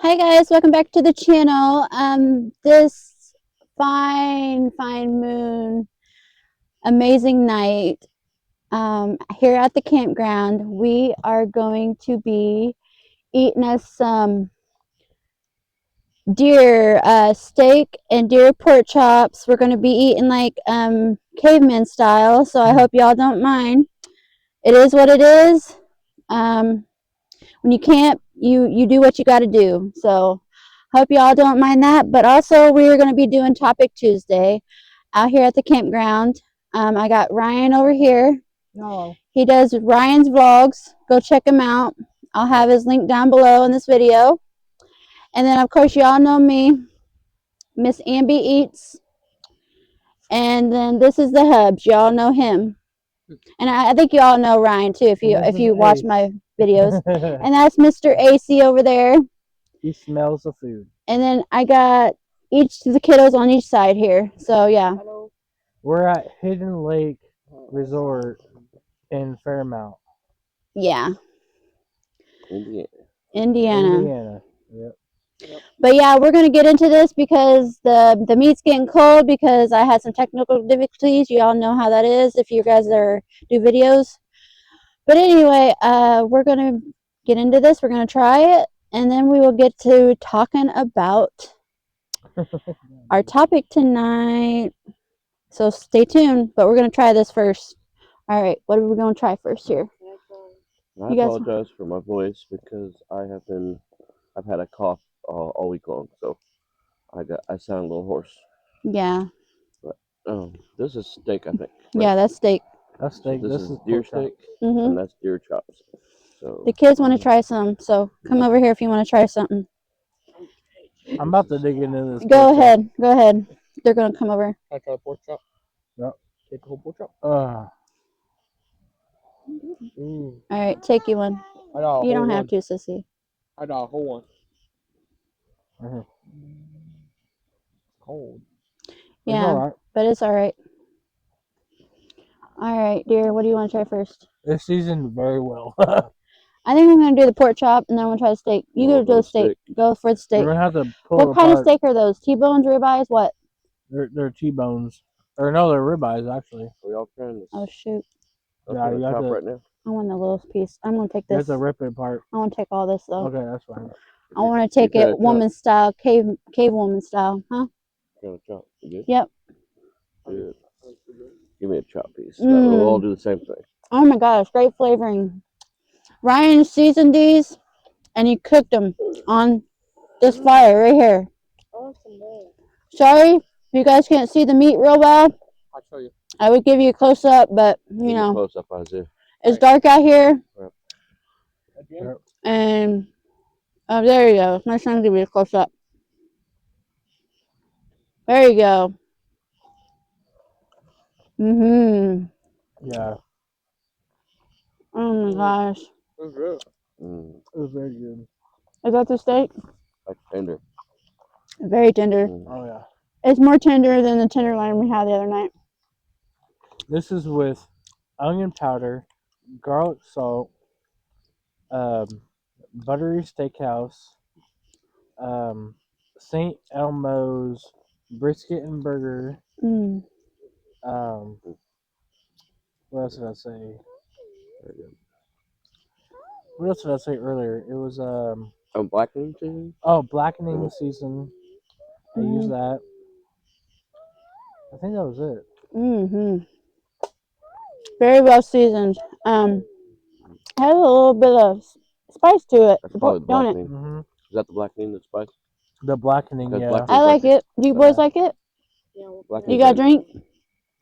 Hi guys, welcome back to the channel. This fine moon, amazing night. Here at the campground, we are going to be eating us some deer steak and deer pork chops. We're going to be eating like caveman style, so I hope y'all don't mind. It is what it is. When you camp, you do what you got to do. So hope y'all don't mind that. But also, we're going to be doing Topic Tuesday out here at the campground. I got Ryan over here. No. He does Ryan's vlogs. Go check him out. I'll have his link down below in this video. And then, of course, y'all know me, Miss AmbieEats. And then this is the Hubs. Y'all know him. And I think you all know Ryan too if you watch my videos. And that's Mr. AC over there. He smells the food. And then I got each of the kiddos on each side here. So yeah. We're at Hidden Lake Resort in Fairmount. Yeah. Indiana. Yep. But yeah, we're gonna get into this because the meat's getting cold because I had some technical difficulties. You all know how that is if you guys do videos. But anyway, we're gonna get into this. We're gonna try it, and then we will get to talking about our topic tonight. So stay tuned. But we're gonna try this first. All right, what are we gonna try first here? I apologize for my voice because I've had a cough all week long, so I sound a little hoarse. Yeah. But this is steak, I think. Right? Yeah, that's steak. That's steak. So this is deer steak, and that's deer chops. So the kids want to try some, so come over here if you want to try something. I'm about to dig into this. Go ahead. They're gonna come over. I try a pork chop. Yep. Take the whole pork chop. All right, take you one. You don't have to, sissy. I got a whole one. Cold. Yeah, all right. but it's all right. All right, dear. What do you want to try first? It's seasoned very well. I think I'm gonna do the pork chop, and then I'm gonna try the steak. You go do the steak. Go for the steak. We're gonna have to pull What kind of steak are those? T-bones, ribeyes, what? They're T-bones, or no, they're ribeyes actually. Are y'all trying this? Oh shoot! Yeah, you have to. Right now. I want the little piece. I'm gonna take You this. have to rip it apart. I want to take all this though. Okay, that's fine. I want to take it woman style, cave woman style, huh? Trying to chop. You good? Yep. Good. Give me a chop piece. We'll all do the same thing. Oh my gosh, great flavoring. Ryan seasoned these, and he cooked them on this fire right here. Sorry, if you guys can't see the meat real well. I'll show you. I would give you a close up, but you know, close up, Isaiah. It's dark out here. Yep. And oh, there you go. My son give you a close up. There you go. Yeah. Oh my gosh. It was good. It was very good. Is that the steak? Like tender. Very tender. Oh yeah. It's more tender than the tenderloin we had the other night. This is with onion powder, garlic salt, buttery steakhouse, St. Elmo's brisket and burger. What else did I say? What else did I say earlier? It was blackening season. Oh, blackening season. I used that. I think that was it. Very well seasoned. Has a little bit of spice to it, don't it? Is that the blackening, the spice? The blackening, yeah. I like it. Do you boys like it? Yeah. You got a drink?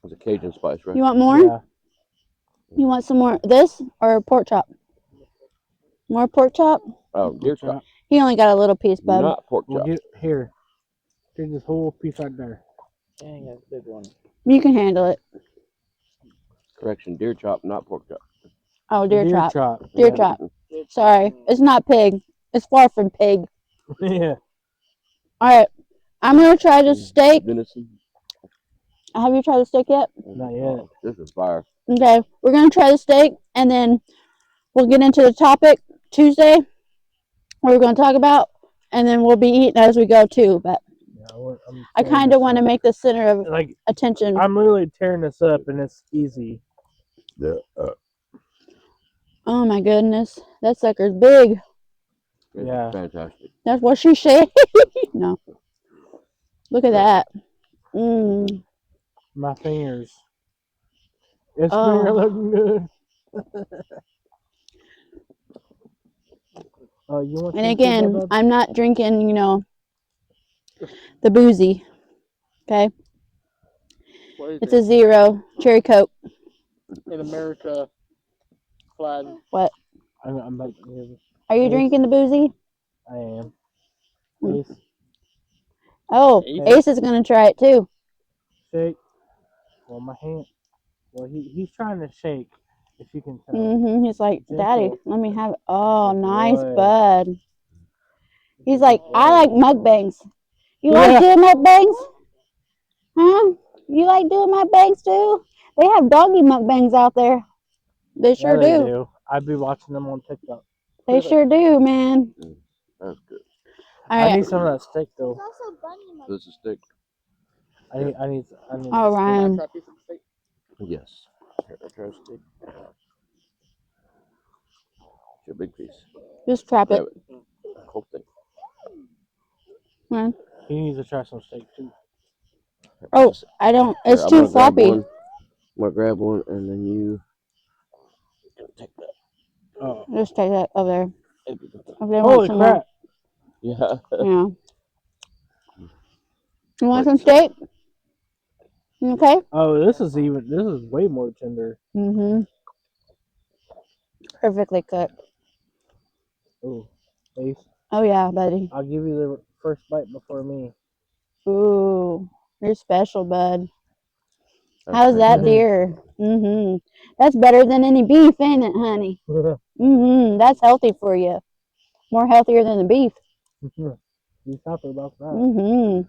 It's a Cajun spice, right? You want more? Yeah. You want some more? This or pork chop? More pork chop? Oh, deer chop. He only got a little piece, bud. Not pork chop. Here. Take this whole piece right there. Dang, that's a big one. You can handle it. Correction, deer chop, not pork chop. Oh, deer chop. Deer Deer chop. Sorry, it's not pig. It's far from pig. Yeah. All right, I'm gonna try the steak. Venison. Have you tried the steak yet? Not yet. This is fire. Okay, we're gonna try the steak, and then we'll get into the topic Tuesday. What we're gonna talk about. and then we'll be eating as we go too. But Yeah, I kind of want to make the center of like attention. I'm literally tearing this up, and it's easy. Yeah. Oh my goodness, that sucker's big. Yeah. Fantastic. That's what she said. No, look at that. Mm. My fingers. It's Oh. finger looking good. You want And some again, too, bud? I'm not drinking, the boozy. Okay, What is it's it? a zero cherry Coke. In America, flag. What? I'm about to give it. Are you Ace. drinking the boozy? I am. Mm. Ace, Oh, Ace is gonna try it too. shake. Well, my hand. Well, he's trying to shake, if you can tell. He's like, Daddy, Gentle. let me have it. Oh, Good nice, boy. bud. He's like, Good I boy. like mukbangs. You Yeah. like doing mukbangs? Huh? You like doing mukbangs too? They have doggy mukbangs out there. They sure Yeah, they do. do. I'd be watching them on TikTok. They sure do, man. That's good. All I right. need some of that steak though. This is steak. I need. All the right. Try a piece of steak. Yes. Here, I try steak. It's a big piece. Just trap it. Grab it. Whole thing. Man. steak. He needs to try some steak too. Oh, I don't. It's I'm too gonna grab floppy. one. I'm gonna grab one, and then you take that. Oh, Just take that over there. If they want holy some crap! Yeah. more. Yeah. You want some Like, steak? Okay. Oh, this is way more tender. Perfectly cooked. Oh, Ace, Oh yeah, buddy. I'll give you the first bite before me. Ooh, you're special, bud. that's How's that fantastic. deer? That's better than any beef, ain't it, honey? That's healthy for you. More healthier than the beef. He's happy about that.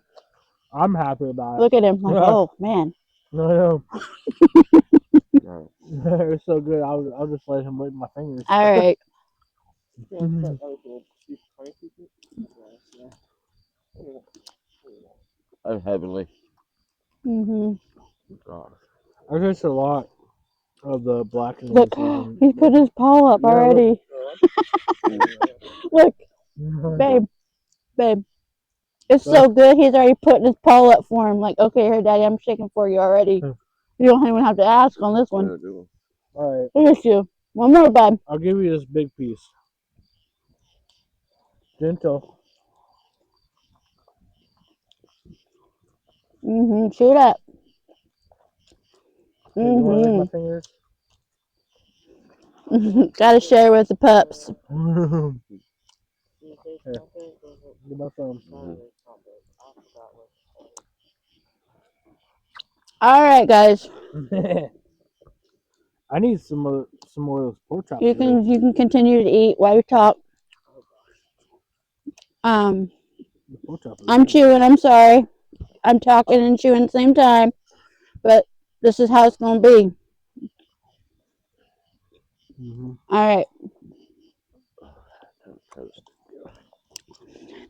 I'm happy about it. Look at him, like, oh man. No, Right. it's so good. I'll just let him lick my fingers. All right. I'm heavenly. Gosh. I taste a lot of the blackenings. Look, he put his paw up Yeah, look. already. Look, babe. It's so good. He's already putting his paw up for him. Like, okay, here, Daddy, I'm shaking for you already. You don't even have to ask on this one. All right. Look at you. One more, bud. I'll give you this big piece. Gentle. Shoot up. Hey, you want to lick my fingers? Gotta share with the pups. Here, give my thumb. All right, guys. I need some more of those pork chops. You can continue to eat while we talk. The pork chop is I'm good. chewing. I'm sorry. I'm talking and chewing at the same time, but this is how it's gonna be. All right.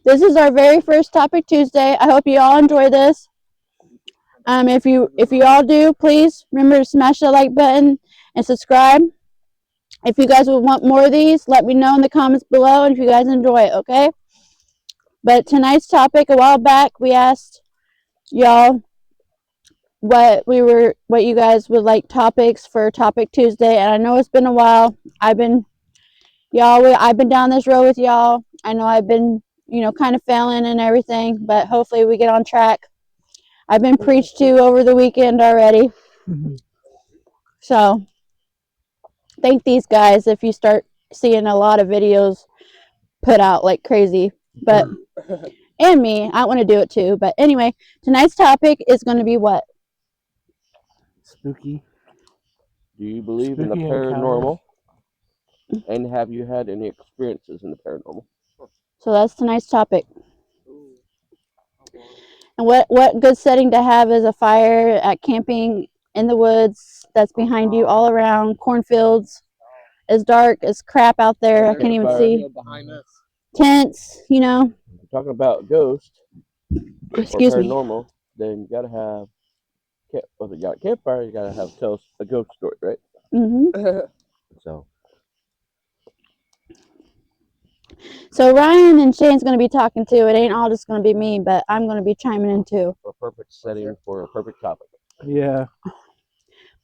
This is our very first Topic Tuesday. I hope you all enjoy this. If you all do, please remember to smash the like button and subscribe. If you guys would want more of these, let me know in the comments below, and if you guys enjoy it, okay? But tonight's topic, a while back, we asked y'all what you guys would like topics for Topic Tuesday, and I know it's been a while. I've been down this road with y'all. I know I've been, kind of failing and everything, but hopefully we get on track. I've been preached to over the weekend already. So, thank these guys if you start seeing a lot of videos put out like crazy. But, and me, I want to do it too. But anyway, tonight's topic is going to be what? Spooky. Do you believe in the paranormal? And have you had any experiences in the paranormal? So that's tonight's topic. And what good setting to have is a fire at camping in the woods that's behind you all around, cornfields. It's dark, it's crap out there. I can't even see. Behind us. Tents, you're talking about ghost or Excuse me. paranormal, then you gotta have well, you got a campfire. You gotta have tell us a ghost story, right? So So Ryan and Shane's going to be talking too. It ain't all just going to be me, but I'm going to be chiming in too. a perfect setting for a perfect topic. Yeah.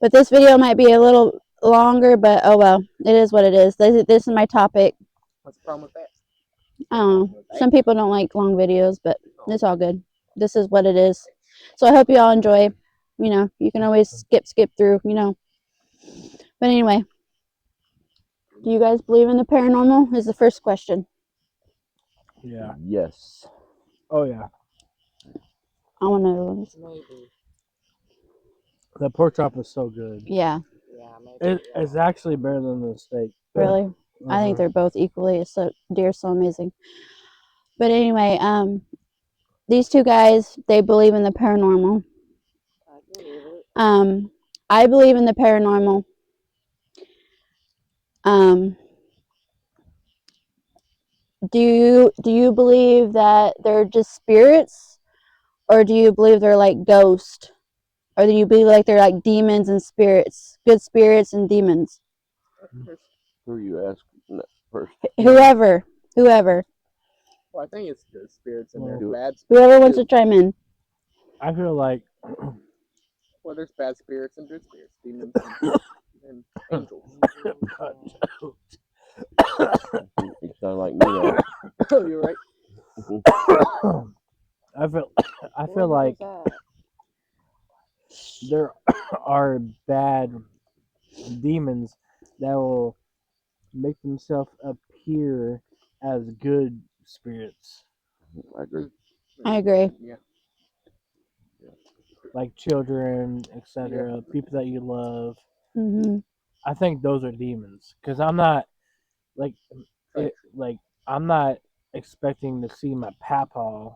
But this video might be a little longer, but oh well. It is what it is. This is my topic. What's the problem with that? I don't know. Some people don't like long videos, but it's all good. This is what it is. So I hope you all enjoy. You know, you can always skip through, you know. But anyway, do you guys believe in the paranormal? Is the first question. Yeah. Yes. Oh yeah. I want to know. Maybe. The pork chop is so good. Yeah, Yeah, maybe. It's actually better than the steak. really. I think Mhm. they're both equally so amazing. But anyway, these two guys, they believe in the paranormal. I believe it. I believe in the paranormal. Do you believe that they're just spirits, or do you believe they're like ghosts, or do you believe like they're like demons and spirits, good spirits and demons? Who are you asking first? Whoever. Well, I think it's good spirits and there's Well, bad spirits. Whoever wants too. to chime in. I feel like Well, there's bad spirits and good spirits, demons and angels. You sound like me now. Oh, you're right. I feel like there are bad demons that will make themselves appear as good spirits, I agree. I agree. Yeah. like children, etc. People that you love. Mm-hmm. I think those are demons because I'm not like I'm not expecting to see my papaw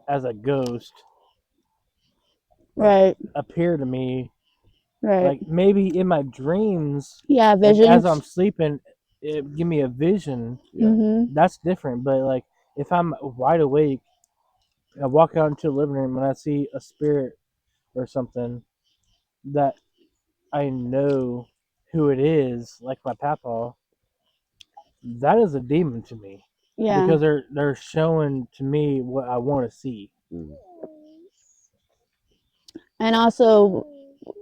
as a ghost Right. appear to me. Right. Like maybe in my dreams, Yeah, like, visions. as I'm sleeping, it give me a vision. Yeah. Mm-hmm. That's different. But like if I'm wide awake, I walk out into the living room and I see a spirit or something that I know who it is, like my papaw. That is a demon to me. Yeah. Because they're showing to me what I want to see. Mm. And also,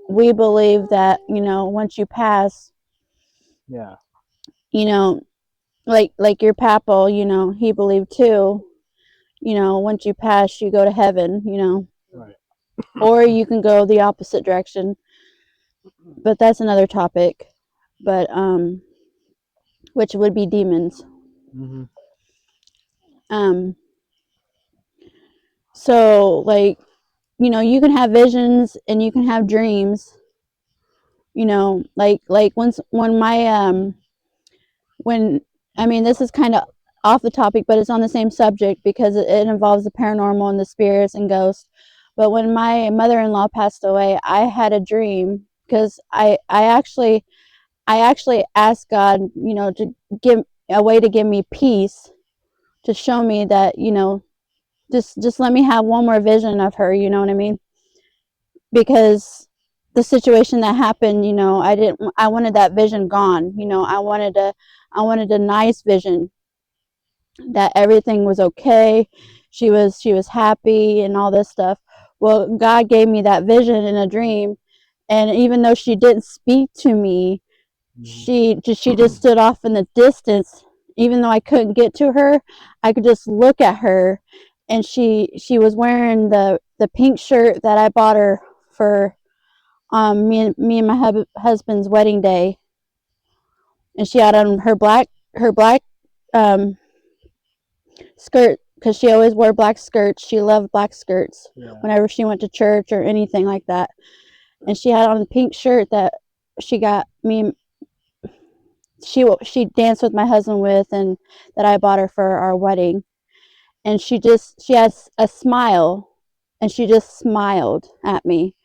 we believe that, you know, once you pass, Yeah. you know, like your papa, you know, he believed too, you know, once you pass, you go to heaven, you know. Right. Or you can go the opposite direction. But that's another topic. But which would be demons. Mm-hmm. So like, you know, you can have visions and you can have dreams. You know, like when my when I mean, this is kind of off the topic, but it's on the same subject because it involves the paranormal and the spirits and ghosts. But when my mother-in-law passed away, I had a dream because I actually asked God, you know, to give a way to give me peace, to show me that, you know, just let me have one more vision of her, you know what I mean? Because the situation that happened, you know, I wanted that vision gone, you know. I wanted a nice vision that everything was okay. She was happy and all this stuff. Well, God gave me that vision in a dream, and even though she didn't speak to me, she just stood off in the distance. Even though I couldn't get to her, I could just look at her, and she was wearing the pink shirt that I bought her for me and my husband's wedding day, and she had on her black um skirt because she always wore black skirts. She loved black skirts whenever she went to church or anything like that. And she had on a pink shirt that she got me. She danced with my husband with, and that I bought her for our wedding. And she has a smile, and she just smiled at me.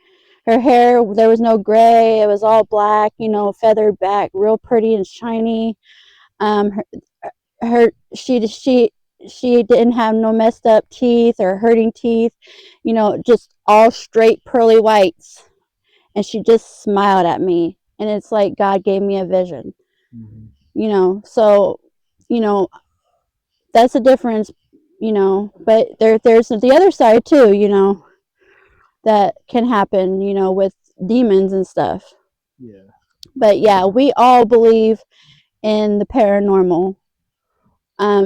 Her hair, there was no gray; it was all black, you know, feathered back, real pretty and shiny. Her she she didn't have no messed up teeth or hurting teeth, just all straight pearly whites. And she just smiled at me. And it's like God gave me a vision, so, you know, that's the difference, but there's the other side too, that can happen, with demons and stuff. Yeah. But yeah, we all believe in the paranormal.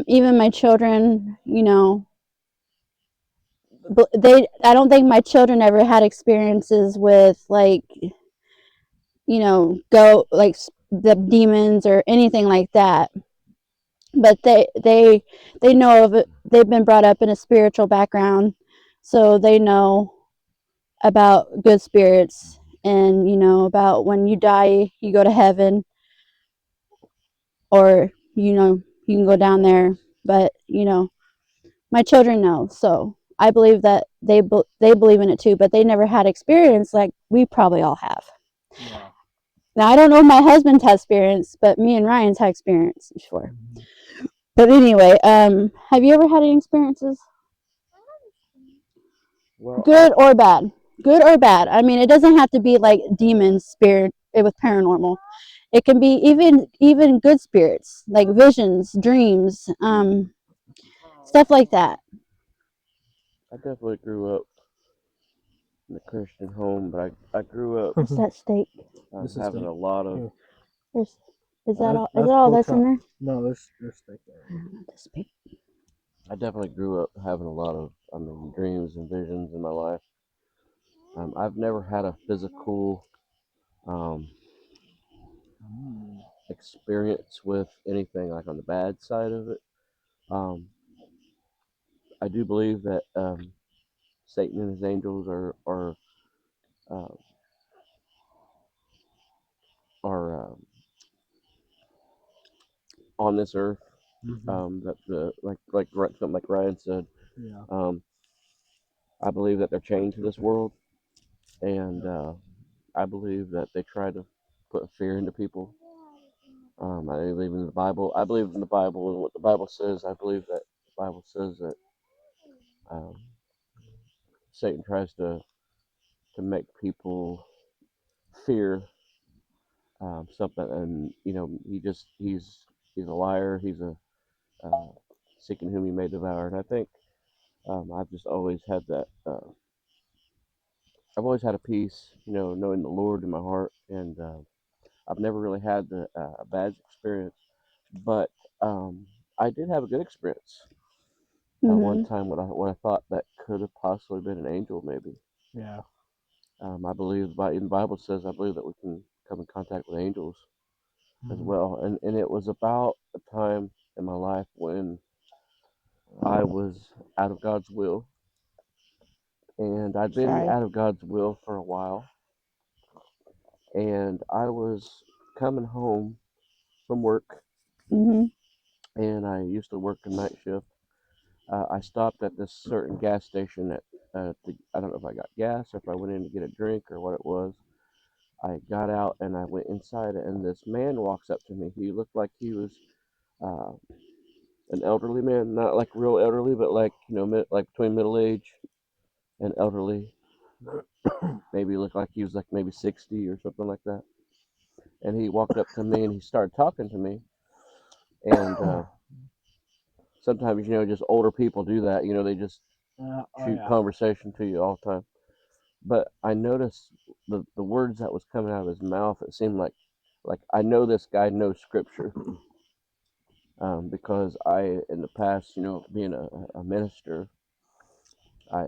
Even my children, I don't think my children ever had experiences with like, go like the demons or anything like that. But they know of it. They've been brought up in a spiritual background, so they know about good spirits, and about when you die you go to heaven, or you can go down there. But my children know, so I believe that they believe in it too, but they never had experience like we probably all have. Yeah. Now I don't know if my husband's had experience, but me and Ryan's had experience before. But anyway, have you ever had any experiences? Well, Good or bad? Good or bad? I mean, it doesn't have to be like demons, spirit with paranormal. It can be even good spirits, like visions, dreams, stuff like that. I definitely grew up in a Christian home, but I grew up What's that steak? This is having steak. a lot of. Here. There's, is that all? Is That's that all pork that's in chop. there? No, there's steak there. This steak. I definitely grew up having a lot of, dreams and visions in my life. I've never had a physical um, experience with anything like on the bad side of it. Um, I do believe that Satan and his angels uh, are on this earth. That the something like Ryan said. Yeah. I believe that they're chained to this world, and I believe that they try to put fear into people. I believe in the Bible. I believe in the Bible and what the Bible says. I believe that the Bible says that um, Satan tries to make people fear something, and he's a liar. He's a seeking whom he may devour. And I think I've just always had that. I've always had a peace, knowing the Lord in my heart, and I've never really had a bad experience, but I did have a good experience. One Mm-hmm. time when I thought that could have possibly been an angel, maybe. Yeah. I believe in the Bible says I believe that we can come in contact with angels as well, and it was about a time in my life when I was out of God's will, and I'd been Sorry. out of God's will for a while, and I was coming home from work, Mm-hmm. and I used to work a night shift. I stopped at this certain gas station I don't know if I got gas or if I went in to get a drink or what it was. I got out and I went inside, and this man walks up to me. He looked like he was uh, an elderly man, not like real elderly, but like like between middle age and elderly. Maybe looked like he was like maybe 60 or something like that. And he walked up to me and he started talking to me. And sometimes just older people do that. They just Oh shoot yeah. conversation to you all the time. But I noticed the words that was coming out of his mouth. It seemed like I know this guy knows scripture, because I in the past, being a minister, I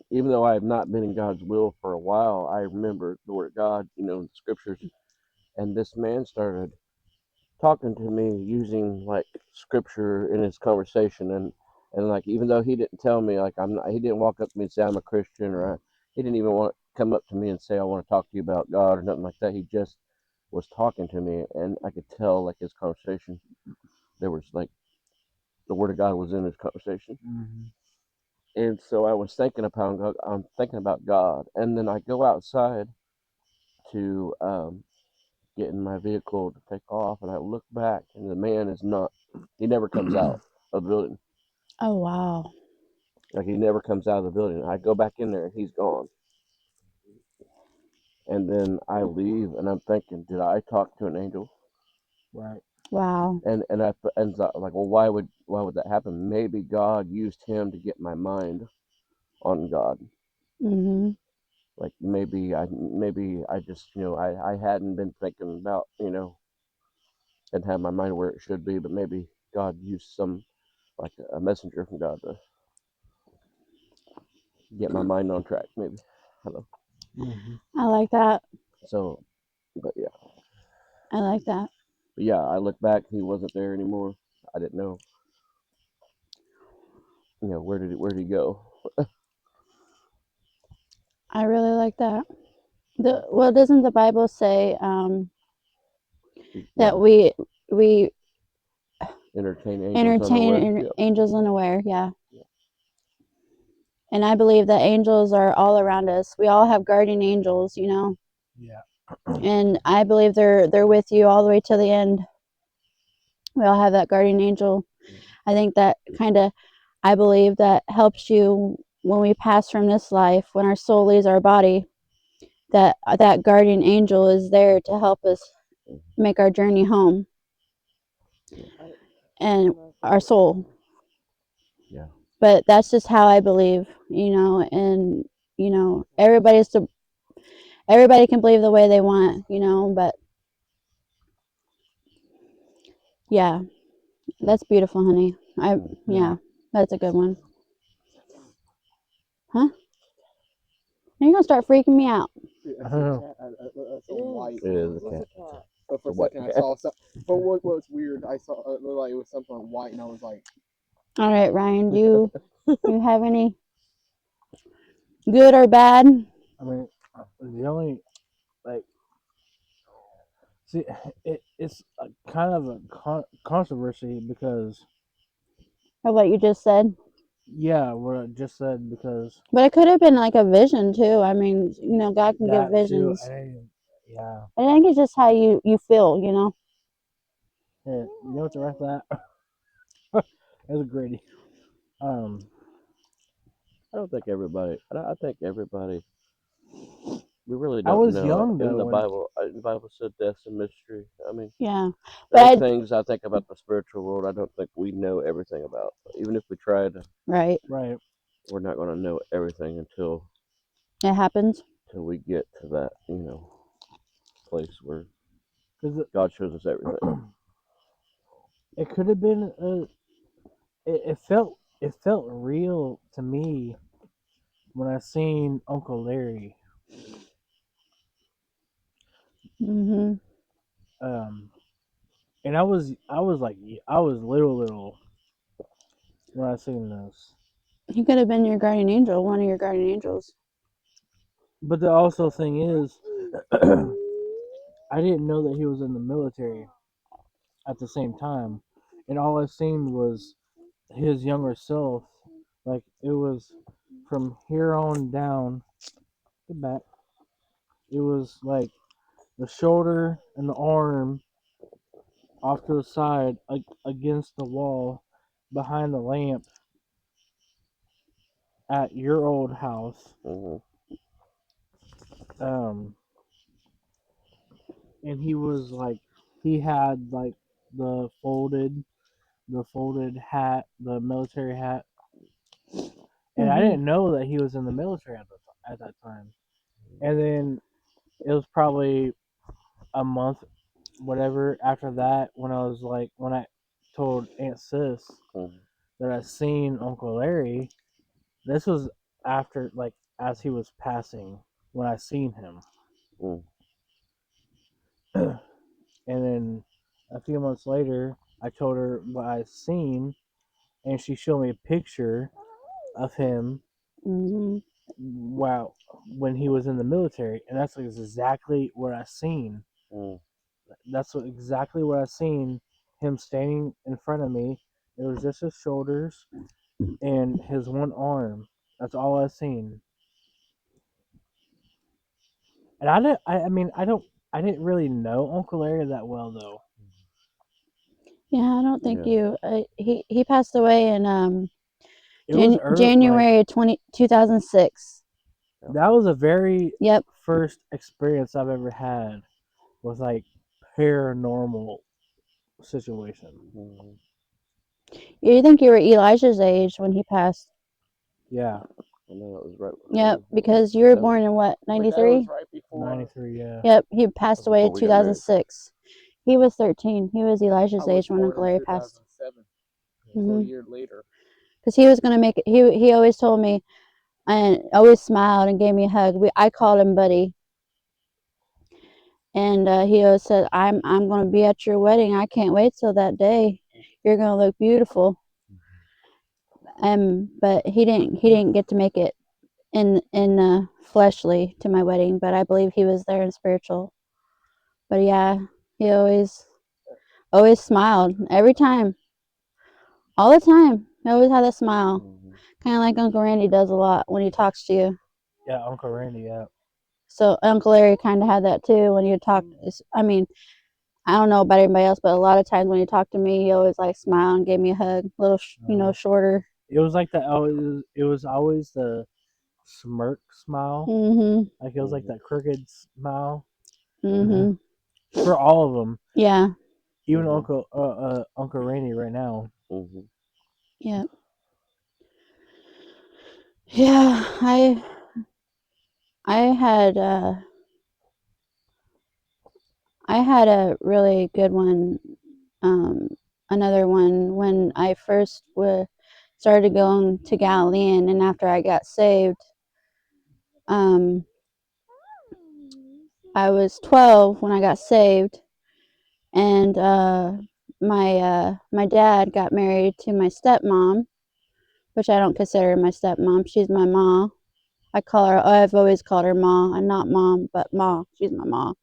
even though I have not been in God's will for a while, I remember the word of God, the scriptures, and this man started talking to me using like scripture in his conversation, and like even though he didn't tell me like I'm not, he didn't walk up to me and say I'm a Christian, he didn't even want to come up to me and say I want to talk to you about God or nothing like that. He just was talking to me, and I could tell like his conversation there was like the word of God was in his conversation. And so I was thinking about God. I'm thinking about God, and then I go outside to get in my vehicle to take off, and I look back, and the man is not. He never comes out. of the building. Oh wow. Like he never comes out of the building. I go back in there and he's gone. And then I leave and I'm thinking, did I talk to an angel? Right. Wow. And so, like, well, why would that happen? Maybe God used him to get my mind on God. Mhm. Like maybe I just I hadn't been thinking about and had my mind where it should be, but maybe God used some like a messenger from God to get my mind on track. Maybe I don't know. Mm-hmm. I like that. So, but I like that. I look back, he wasn't there anymore. I didn't know. Where did he go? I really like that. Well, doesn't the Bible say that What, we entertain angels unaware? entertain Yep. angels unaware? Yeah. And I believe that angels are all around us. We all have guardian angels, you know. Yeah. And I believe they're with you all the way to the end. We all have that guardian angel. I think that I believe that helps you when we pass from this life, when our soul leaves our body, that guardian angel is there to help us make our journey home and our soul. Yeah. But that's just how I believe, you know, and everybody can believe the way they want, you know, but yeah, that's beautiful, honey. Yeah, that's a good one. Huh? You're gonna start freaking me out. I see a cat. I saw white. It is a cat. But for a second, I saw something. But what was weird? I saw it looked like it was something white, and I was like, All right, Ryan, do you have any good or bad? I mean, the only like, see, it's a kind of a controversy because, Or what you just said? yeah, what I just said, because But it could have been like a vision too. I mean, you know, God can give that too. visions. Yeah. I think it's just how you feel, you know. Yeah, you know what to write that? That's a great. Um, I don't think everybody. I think everybody. We really I don't was know. young In though, the when Bible, the Bible said death's a mystery. I mean, Yeah, there but are things I think about the spiritual world. I don't think we know everything about. Even if we try to, right, right, we're not going to know everything until it happens. we get to that place where because God shows us everything. it could have been it felt real to me when I seen Uncle Larry. Mhm. Um, and I was little when I seen this. He could have been your guardian angel, one of your guardian angels. But the also thing is, I didn't know that he was in the military at the same time, and all I seen was his younger self. Like it was from here on down the back. It was like the shoulder and the arm off to the side, against the wall, behind the lamp at your old house. Hmm. Um, and he was like, he had like the folded hat, the military hat, and I Mhm. didn't know that he was in the military at that time. And then it was probably a month, whatever, after that when I was like, when I told Aunt Sis Hmm. that I seen Uncle Larry. This was after, like, as he was passing, when I seen him. Hmm. And then a few months later, I told her what I seen, and she showed me a picture of him. Mhm. Wow, when he was in the military, and that's exactly what I seen. Hmm. Exactly what I seen. Him standing in front of me. It was just his shoulders and his one arm. That's all I seen. And I didn't. I mean, I don't. I didn't really know Uncle Larry that well though. Yeah, I don't think Yeah. you. He passed away in It was like January 2006. that was a very Yep. first experience I've ever had with like paranormal situation. Mhm. You think you were Elijah's age when he passed? Yeah, I know it was right. Yep, because you were That was born in what, My dad was 93? right before. 93. Yeah. Yep, he passed away in before we got married. 2006. He was 13. He was I Elijah's was age when born Uncle in Larry passed. 2007, so a Mhm. year later. Because he was gonna make it. He always told me, and always smiled and gave me a hug. I called him Buddy, and he always said, I'm gonna be at your wedding. I can't wait till that day. You're gonna look beautiful." But he didn't get to make it in fleshly to my wedding, but I believe he was there in spiritual. But yeah, he always smiled every time, all the time. He always had a smile, Mhm. kind of like Uncle Randy does a lot when he talks to you. Yeah, Uncle Randy. Yeah. So Uncle Larry kind of had that too when you talk. I mean, I don't know about anybody else, but a lot of times when he talked to me, he always like smiled and gave me a hug, a little, shorter. It was like that. It was always the smirk smile. Mhm. Like it was like Mhm. that crooked smile Mhm. for all of them. Yeah. Even Mhm. Uncle Randy right now. Mhm. Yeah. Yeah. I had I had a really good one. Um, Another one when I first started going to Galilean, and after I got saved, um, I was 12 when I got saved, and my dad got married to my stepmom, which I don't consider my stepmom. She's my ma. I've always called her ma. I'm not mom, but ma. She's my ma.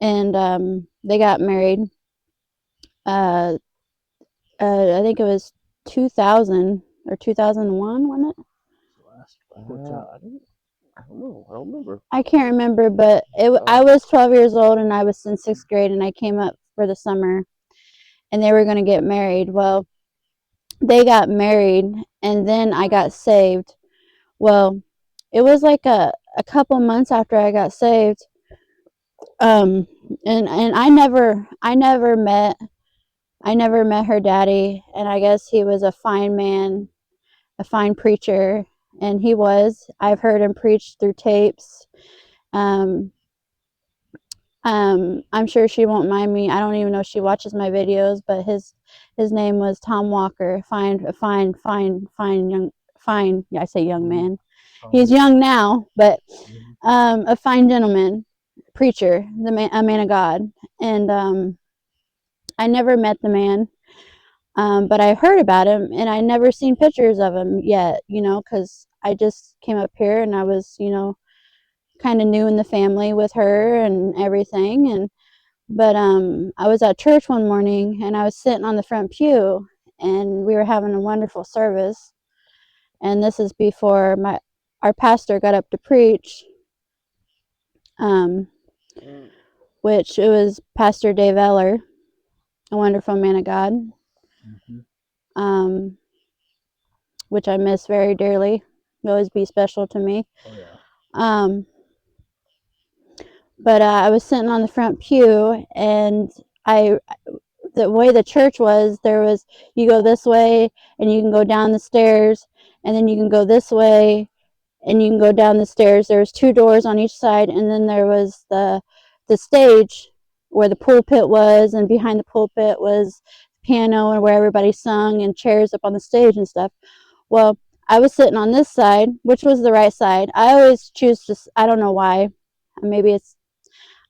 And they got married. Uh, I think it was 2000 or 2001, wasn't it? I don't know. I don't remember. I can't remember, but I was 12 years old and I was in sixth grade, and I came up for the summer, and they were going to get married. Well, they got married, and then I got saved. Well, it was like a couple months after I got saved. Um, and I never met her daddy, and I guess he was a fine man, a fine preacher, and he was. I've heard him preach through tapes. Um, I'm sure she won't mind me. I don't even know if she watches my videos, but his name was Tom Walker. Fine young, fine. Yeah, I say young man. He's young now, but a fine gentleman, preacher, a man of God, and I never met the man. But I heard about him, and I never seen pictures of him yet, because I just came up here and I was, kind of new in the family with her and everything. And but I was at church one morning, and I was sitting on the front pew, and we were having a wonderful service. And this is before our pastor got up to preach, um, which it was Pastor Dave Eller, a wonderful man of God. Um, which I miss very dearly. He'll always be special to me. Oh yeah. Um, but I was sitting on the front pew, and the way the church was, you go this way, and you can go down the stairs, and then you can go this way, and you can go down the stairs. There was two doors on each side, and then there was the stage where the pulpit was, and behind the pulpit was piano and where everybody sung, and chairs up on the stage and stuff. Well, I was sitting on this side, which was the right side. I always choose to, I don't know why. Maybe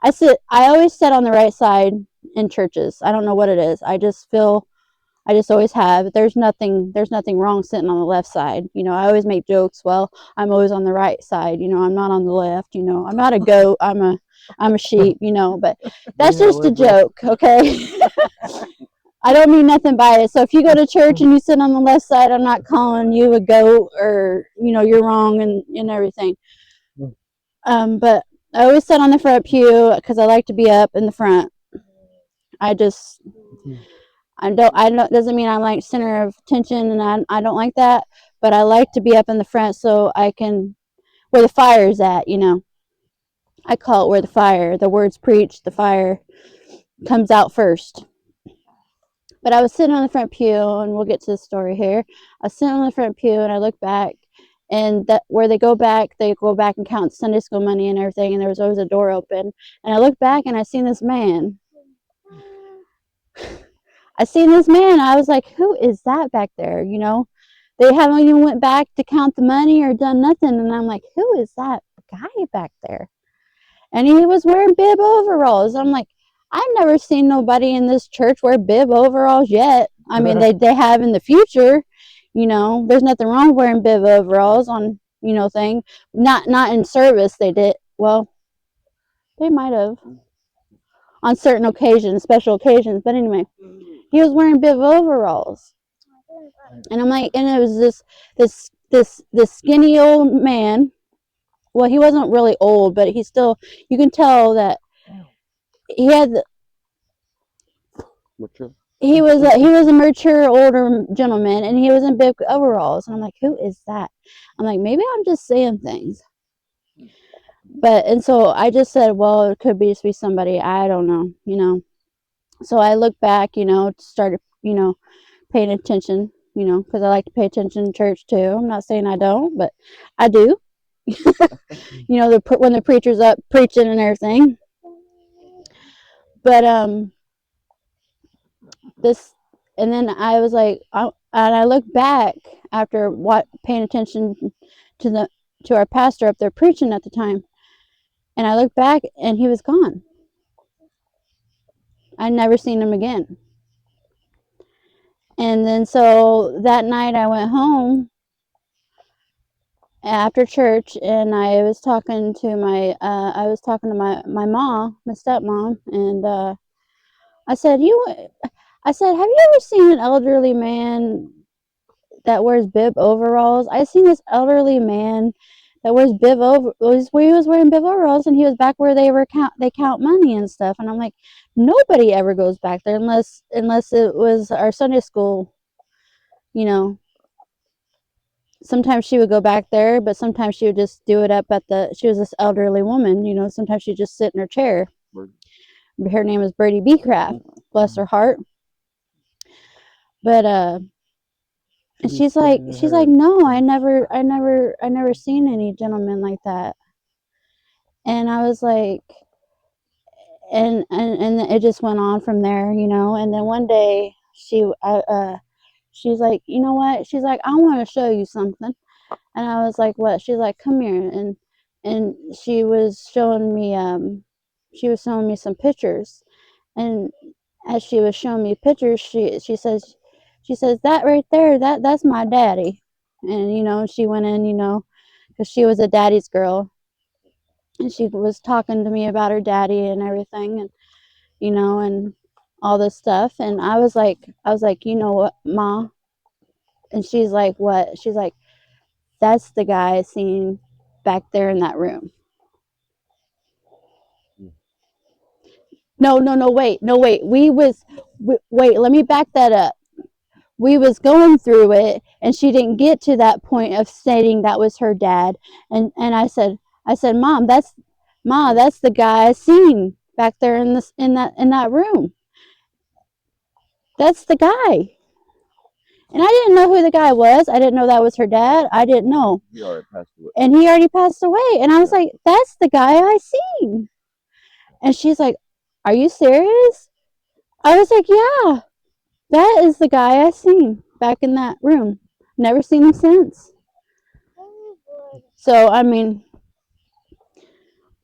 I always sit on the right side in churches. I don't know what it is. I just always have. There's nothing wrong sitting on the left side. I always make jokes. Well, I'm always on the right side. I'm not on the left. I'm not a goat. I'm a sheep. But that's just a joke. Okay. I don't mean nothing by it. So if you go to church and you sit on the left side, I'm not calling you a goat or you're wrong and everything. But I always sit on the front pew because I like to be up in the front. I just I don't doesn't mean I'm like center of attention, and I don't like that, but I like to be up in the front so I can where the fire is at, you know. I call it where the words preached, the fire comes out first. But I was sitting on the front pew, and we'll get to the story here. I was sitting on the front pew, and I look back, and that where they go back and count Sunday school money and everything, and there was always a door open. And I look back, and I seen this man. I was like, who is that back there? You know, they haven't even went back to count the money or done nothing. And I'm like, who is that guy back there? And he was wearing bib overalls. I'm like, I've never seen nobody in this church wear bib overalls yet. I mean, they have in the future, you know, there's nothing wrong with wearing bib overalls on, you know, thing. Not in service they did. Well, they might have on certain occasions, special occasions. But anyway, he was wearing bib overalls. And I'm like, and it was this skinny old man. Well, he wasn't really old, but he still, you can tell that he had Mature. he was a mature older gentleman, and he was in big overalls. And I'm like, who is that? I'm like, maybe I'm just saying things. But and so I just said, well, it could be just be somebody, I don't know, you know. So I looked back, you know, started, you know, paying attention, you know, because I like to pay attention in church too. I'm not saying I don't, but I do. You know, when the preacher's up preaching and everything. But this, and then I was like, and I looked back after paying attention to our pastor up there preaching at the time, and I looked back and he was gone. I'd never seen him again. And then so that night I went home after church, and I was talking to my mom, my stepmom, and I said, have you ever seen an elderly man that wears bib overalls? I seen this elderly man that wears bib overalls. He was wearing bib overalls, and he was back where they count money and stuff. And I'm like, nobody ever goes back there unless it was our Sunday school, you know. Sometimes she would go back there, but sometimes she would just do it up she was this elderly woman, you know. Sometimes she'd just sit in her chair. Her name is Birdie B. Craft, bless her heart. But and she's like, no, I never seen any gentleman like that. And I was like, and it just went on from there, you know. And then one day she's like, you know what? She's like, I want to show you something. And I was like, what? She's like, come here. And she was showing me some pictures. And as she was showing me pictures, she says that right there, that's my daddy. And you know, she went in, you know, because she was a daddy's girl, and she was talking to me about her daddy and everything, and you know, and all this stuff. And I was like, you know what, Ma? And she's like, what? She's like, that's the guy I seen back there in that room. No, wait. Wait, let me back that up. We was going through it, and she didn't get to that point of stating that was her dad. And I said, Mom, that's the guy I seen back there in that room. That's the guy. And I didn't know who the guy was. I didn't know that was her dad. I didn't know. He already passed away. And he already passed away. And I was like, that's the guy I seen. And she's like, are you serious? I was like, yeah, that is the guy I seen back in that room. Never seen him since. So I mean,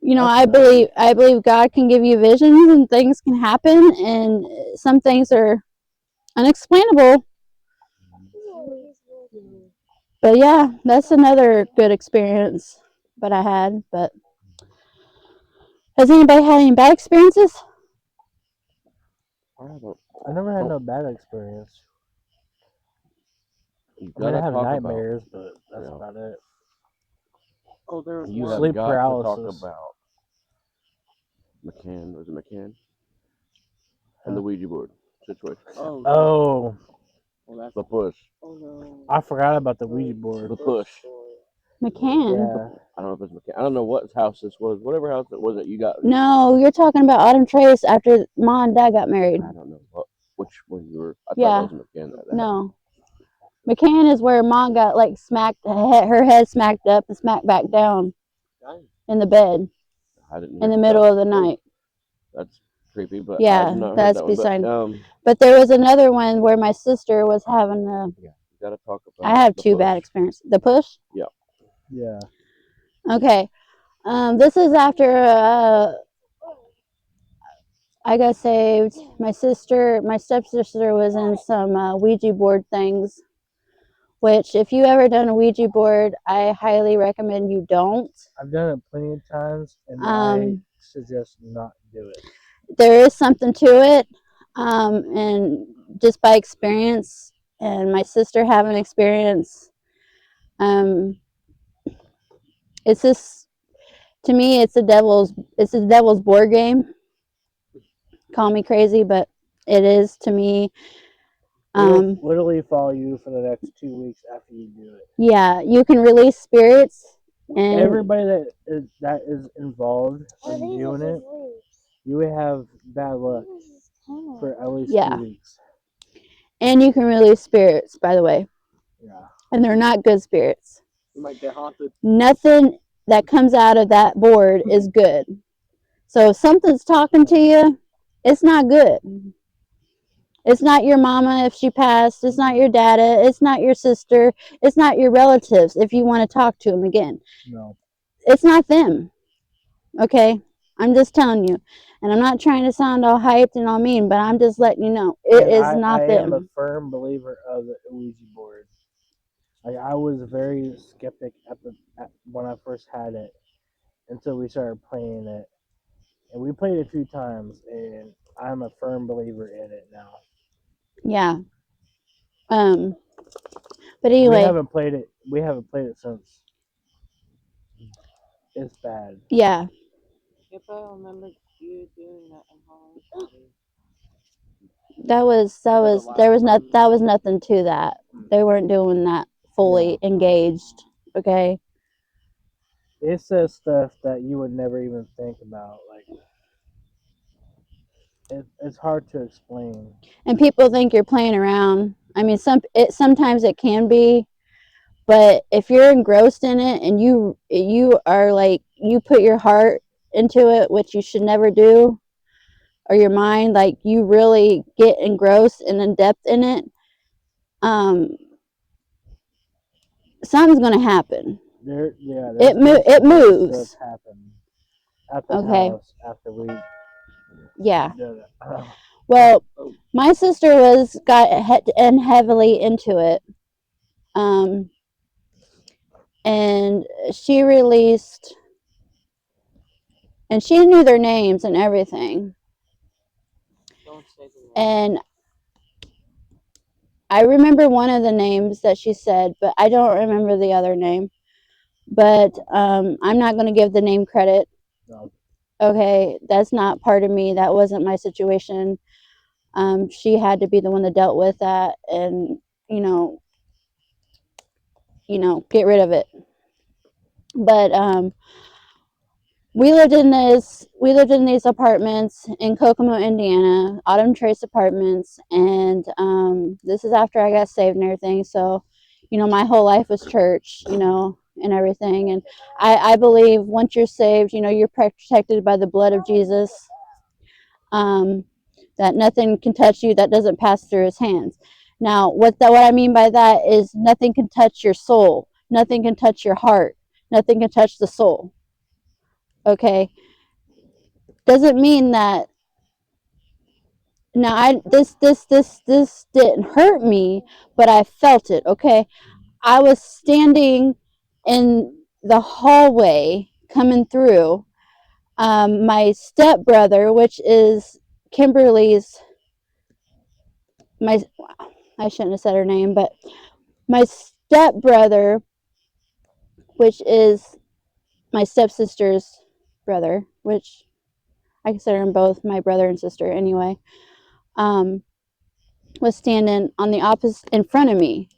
you know, I believe God can give you visions, and things can happen, and some things are unexplainable. But yeah, that's another good experience that I had. But has anybody had any bad experiences? I never had no bad experience. You I mean, I gotta have talk nightmares, but that's Yeah. about it. Oh, there was You one. have Sleep got paralysis. to talk about McCann. Was it McCann? And Huh? the Ouija board. situation. Oh. Oh, Well, that's. The push. Oh no. I forgot about the Ouija board. The push. McCann. Yeah. I don't know if it's I don't know what house this was. Whatever house it was that you got. No, you're talking about Autumn Trace after Mom and Dad got married. I don't know which one you were. I Yeah. thought it was McCann. That No. McCann is where Mom got like smacked, her head smacked up and smacked back down Dang. in the bed I didn't. in the hear middle that. of the night. That's creepy, but I Yeah, have not heard that's that one. beside. But But there was another one where my sister was having a. yeah, you gotta talk about. I have the two push. bad experiences. The push. Yeah. Okay. This is after I got saved. My stepsister was in some Ouija board things. Which, if you ever done a Ouija board, I highly recommend you don't. I've done it plenty of times, and I suggest not do it. There is something to it, and just by experience, and my sister having experience, it's just, to me, it's a devil's board game. Call me crazy, but it is to me. It'll literally follow you for the next 2 weeks after you do it. Yeah, you can release spirits, and Everybody that is involved in doing it, you would have bad luck for at least 2 weeks. and you can release spirits, by the way. Yeah. And they're not good spirits. You might get haunted. Nothing that comes out of that board is good. So if something's talking to you, it's not good. It's not your mama if she passed. It's not your dada. It's not your sister. It's not your relatives if you want to talk to them again. No. It's not them. Okay? I'm just telling you. And I'm not trying to sound all hyped and all mean, but I'm just letting you know. It is not I them. am a firm believer of the Ouija board. Like, I was very skeptic when I first had it until we started playing it. And we played it a few times, and I'm a firm believer in it now. Yeah. But anyway. We haven't played it since. It's bad. Yeah. If I remember you doing that in Halloween party. That was nothing to that. They weren't doing that fully engaged. Okay. It says stuff that you would never even think about. Like, it's hard to explain. And people think you're playing around. I mean, sometimes it can be, but if you're engrossed in it and you are like, you put your heart into it, which you should never do, or your mind, like you really get engrossed and in depth in it, something's gonna happen. It moves. Stuff happened at the house after we. Yeah. Did it. Well, my sister got heavily into it, and she released, and she knew their names and everything. Don't say the name. And I remember one of the names that she said, but I don't remember the other name. But I'm not going to give the name credit. No. Okay, that's not part of me. That wasn't my situation. She had to be the one that dealt with that, and get rid of it. But we lived in these apartments in Kokomo, Indiana, Autumn Trace Apartments, and this is after I got saved and everything. So, my whole life was church, and everything. And I believe once you're saved, you're protected by the blood of Jesus. That nothing can touch you that doesn't pass through his hands. Now, what I mean by that is nothing can touch your soul. Nothing can touch your heart. Nothing can touch the soul. Okay? Doesn't mean that. Now, this didn't hurt me, but I felt it. Okay? I was standing in the hallway coming through. My stepbrother, which is Kimberly's, I shouldn't have said her name, but my stepbrother, which is my stepsister's brother, which I consider them both my brother and sister anyway. was standing on the opposite in front of me,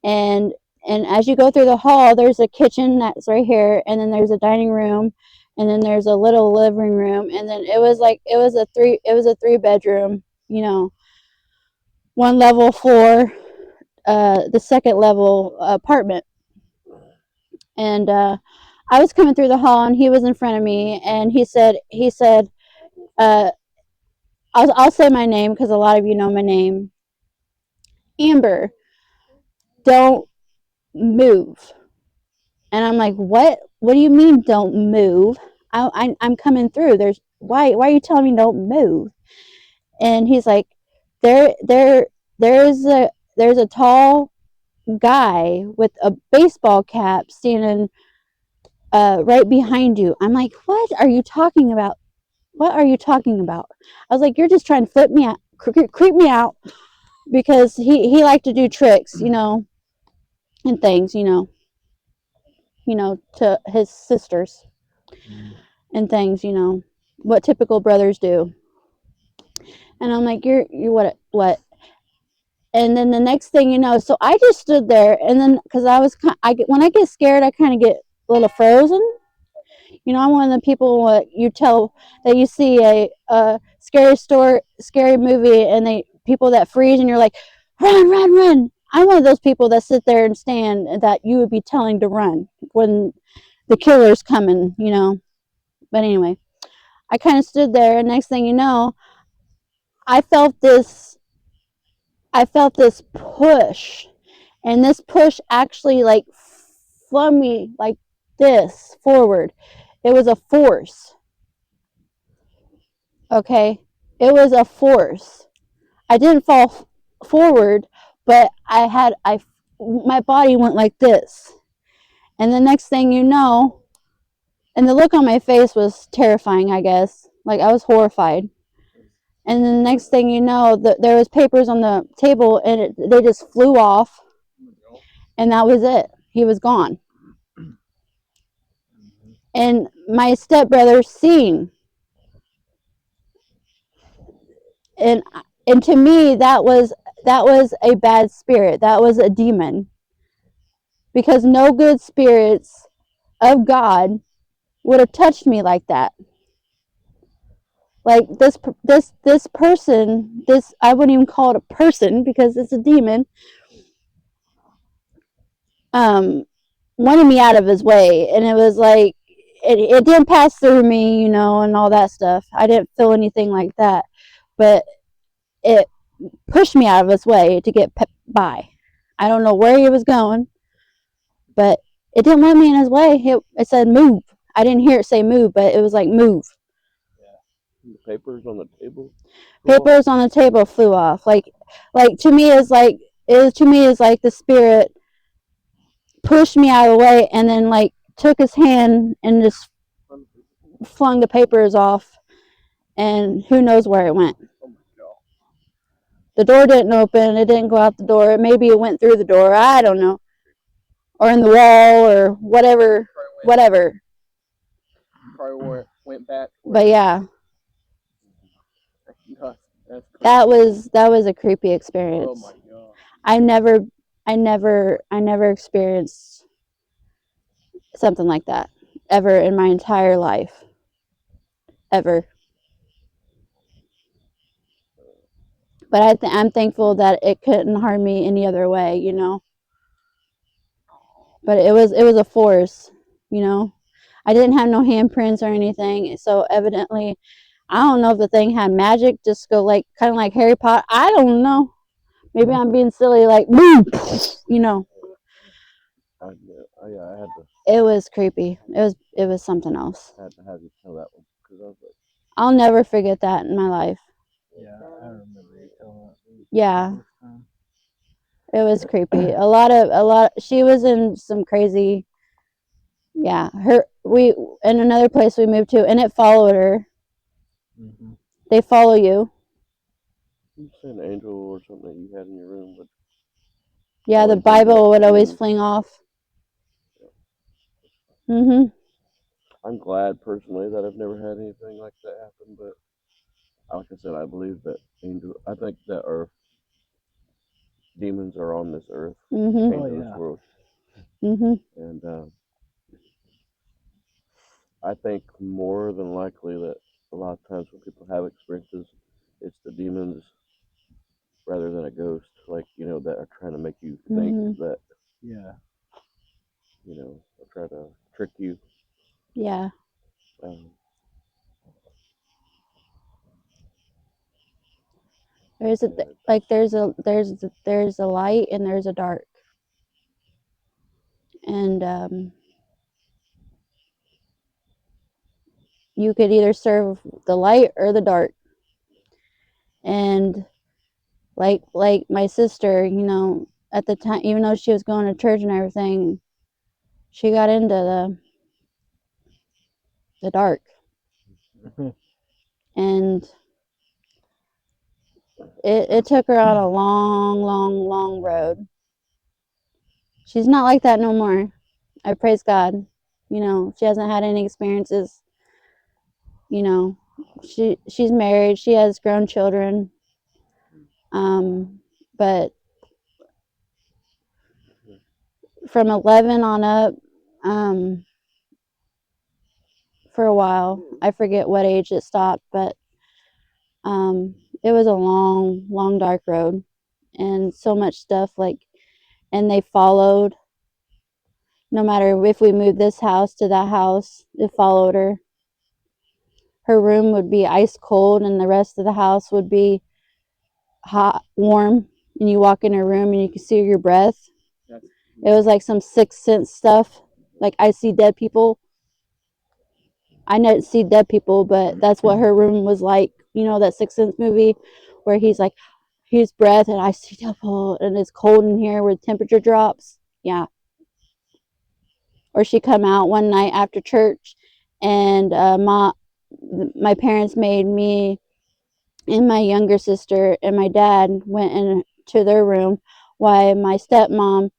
and as you go through the hall, there's a kitchen that's right here, and then there's a dining room, and then there's a little living room, and then it was a three bedroom, you know, one level floor, the second level apartment. And I was coming through the hall, and he was in front of me, and he said, uh, I'll say my name because a lot of you know my name. Amber, don't move. And I'm like, what? What do you mean don't move? I'm coming through. Why are you telling me don't move? And he's like, there there there's a tall guy with a baseball cap standing right behind you. I'm like, what are you talking about? What are you talking about? I was like, you're just trying to flip me out, creep me out, because he liked to do tricks, you know, and things, you know, to his sisters and things, you know, what typical brothers do. And I'm like, you what? And then the next thing you know, so I just stood there, and then because when I get scared, I kind of get a little frozen. You know, I'm one of the people what you tell that you see a scary movie, and people that freeze, and you're like, run, run, run. I'm one of those people that sit there and stand that you would be telling to run when the killer's coming, you know. But anyway, I kind of stood there, and next thing you know, I felt this I felt this push, and this push actually like flung me like this forward. It was a force. Okay? It was a force. I didn't fall forward, but my body went like this. And the next thing you know, and the look on my face was terrifying, I guess. Like I was horrified. And then the next thing you know, there was papers on the table, and they just flew off, and that was it. He was gone. And my stepbrother seen, and to me that was a bad spirit. That was a demon, because no good spirits of God would have touched me like that. Like this person, this I wouldn't even call it a person because it's a demon. Um, wanted me out of his way, and it was like it didn't pass through me, you know, and all that stuff. I didn't feel anything like that, but it pushed me out of his way to get by. I don't know where he was going, but it didn't want me in his way. It said move. I didn't hear it say move, but it was like move. The papers on the table. Papers on the table flew off. Like to me is like the spirit pushed me out of the way, and then like took his hand and just flung the papers off, and who knows where it went. The door didn't open. It didn't go out the door. Maybe it went through the door. I don't know. Or in the wall or whatever. Whatever. Probably went back. But yeah, That's that was a creepy experience. Oh my god. I never experienced something like that ever in my entire life. Ever. But I'm thankful that it couldn't harm me any other way, you know. But it was a force, you know. I didn't have no handprints or anything, so evidently, I don't know if the thing had magic, just go like kind of like Harry Potter. I don't know. Maybe I'm being silly, like boom, you know. I had to. It was creepy. It was something else. I had to have you tell that one because I was like, I'll never forget that in my life. Yeah, I remember you telling that. Yeah. It was creepy. A lot. She was in some crazy. Yeah, we in another place we moved to, and it followed her. Mm-hmm. They follow you. you said an angel or something that you had in your room, but Yeah, the always Bible would always and- fling off. Mhm. I'm glad personally that I've never had anything like that happen, but like I said, I believe that angel. I think that, or demons are on this earth, Mhm. came Oh, to this yeah. world, Mhm. and I think more than likely that a lot of times when people have experiences, it's the demons rather than a ghost, like that are trying to make you think Mhm. that Yeah. or try to trick you. Yeah. Um, There's a yeah, like there's a light and there's a dark. And you could either serve the light or the dark. And like my sister, at the time, even though she was going to church and everything, she got into the dark. And it took her on a long, long, long road. She's not like that no more. I praise God. She hasn't had any experiences. You know, she's married. She has grown children. But from 11 on up, um, for a while, I forget what age it stopped, but it was a long, long dark road, and so much stuff and they followed. No matter if we moved this house to that house, it followed her. Her room would be ice cold, and the rest of the house would be hot, warm. And you walk in her room, and you can see your breath. That's It was like some sixth sense stuff. Like I see dead people. I didn't see dead people, but that's what her room was like. That Sixth Sense movie where he's like, his breath, and I see dead people, and it's cold in here where the temperature drops. Yeah. Or she come out one night after church, and my parents made me and my younger sister and my dad went into their room while my stepmom